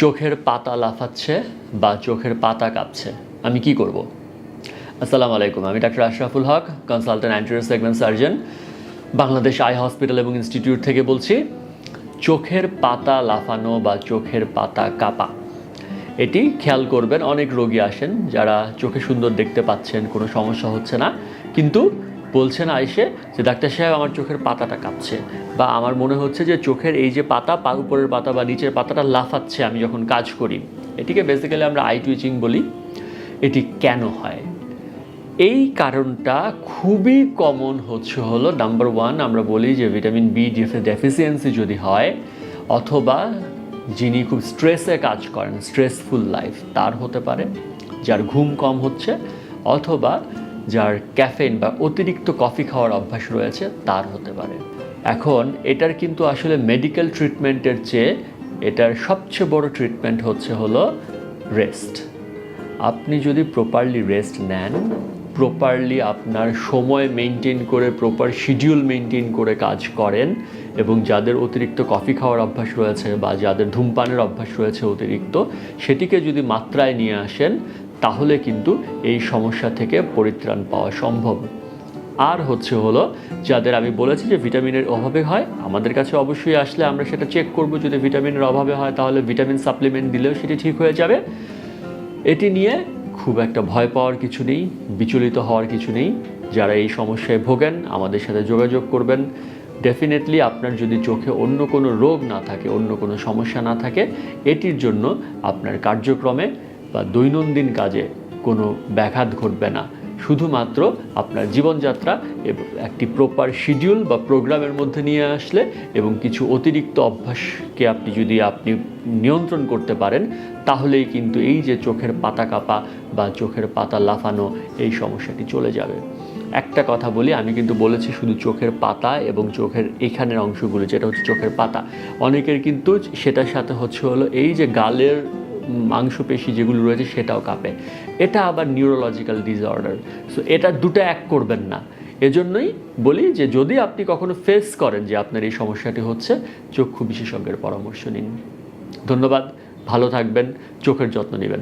চোখের পাতা লাফাচ্ছে বা চোখের পাতা কাঁপছে, আমি কি করব? আসসালামু আলাইকুম, আমি doctor Ashraful Haque, consultant anterior segment surgeon, Bangladesh eye hospital এবং ইনস্টিটিউট থেকে বলছি। চোখের পাতা লাফানো বা চোখের পাতা কাঁপা, এটি খেয়াল করবেন। অনেক রোগী আসেন যারা চোখে সুন্দর দেখতে পাচ্ছেন, কোনো সমস্যা হচ্ছে না, কিন্তু বলছেন আইসে যে ডাক্তার সাহেব আমার চোখের পাতাটা কাঁপছে, বা আমার মনে হচ্ছে যে চোখের এই যে পাতা, উপরের পাতা বা নিচের পাতাটা লাফাচ্ছে আমি যখন কাজ করি। এটিকে বেসিক্যালি আমরা আই টুইচিং বলি। এটি কেন হয়? এই কারণটা খুবই কমন হলো নাম্বার ওয়ান, আমরা বলি যে ভিটামিন বি ডেফিসিয়েন্সি যদি হয়, অথবা যিনি খুব স্ট্রেসে কাজ করেন, স্ট্রেসফুল লাইফ, তার হতে পারে, যার ঘুম কম হচ্ছে, অথবা যার ক্যাফেইন বা অতিরিক্ত কফি খাওয়ার অভ্যাস রয়েছে তার হতে পারে। এখন এটার কিন্তু আসলে মেডিকেল ট্রিটমেন্টের চেয়ে এটার সবচেয়ে বড় ট্রিটমেন্ট হলো রেস্ট। আপনি যদি প্রপারলি রেস্ট নেন, প্রপারলি আপনার সময় মেনটেন করে, প্রপার শিডিউল মেনটেন করে কাজ করেন, এবং যাদের অতিরিক্ত কফি খাওয়ার অভ্যাস রয়েছে বা যাদের ধূমপানের অভ্যাস রয়েছে অতিরিক্ত, সেটিকে যদি মাত্রায় নিয়ে আসেন, তাহলে কিন্তু এই সমস্যা থেকে পরিত্রাণ পাওয়া সম্ভব। আর হলো যাদের আমি বলেছি যে ভিটামিনের অভাবে হয়, আমাদের কাছে অবশ্যই আসলে আমরা সেটা চেক করব। যদি ভিটামিনের অভাবে হয় তাহলে ভিটামিন সাপ্লিমেন্ট দিলেও সেটি ঠিক হয়ে যাবে। এটি নিয়ে খুব একটা ভয় পাওয়ার কিছু নেই, বিচলিত হওয়ার কিছু নেই। যারা এই সমস্যায় ভোগেন আমাদের সাথে যোগাযোগ করবেন। ডেফিনেটলি আপনার যদি চোখে অন্য কোনো রোগ না থাকে, অন্য কোনো সমস্যা না থাকে, এটির জন্য আপনার কার্যক্রমে বা দৈনন্দিন কাজে কোনো ব্যাঘাত ঘটবে না। শুধুমাত্র আপনার জীবনযাত্রা এবং একটি প্রপার শিডিউল বা প্রোগ্রামের মধ্যে নিয়ে আসলে, এবং কিছু অতিরিক্ত অভ্যাসকে আপনি নিয়ন্ত্রণ করতে পারেন, তাহলেই কিন্তু এই যে চোখের পাতা কাঁপা বা চোখের পাতা লাফানো, এই সমস্যাটি চলে যাবে। একটা কথা বলি, আমি কিন্তু বলেছি শুধু চোখের পাতা এবং চোখের এখানের অংশগুলো, যেটা হচ্ছে চোখের পাতা। অনেকের কিন্তু সেটার সাথে হলো এই যে গালের মাংসপেশি যেগুলো রয়েছে সেটাও কাঁপে। এটা আবার নিউরোলজিক্যাল ডিসঅর্ডার। সো এটা দুটো এক করবেন না। এজন্যই বলি যে যদি আপনি কখনো ফেস করেন যে আপনার এই সমস্যাটি হচ্ছে, চক্ষু বিশেষজ্ঞের পরামর্শ নিন। ধন্যবাদ, ভালো থাকবেন, চোখের যত্ন নেবেন।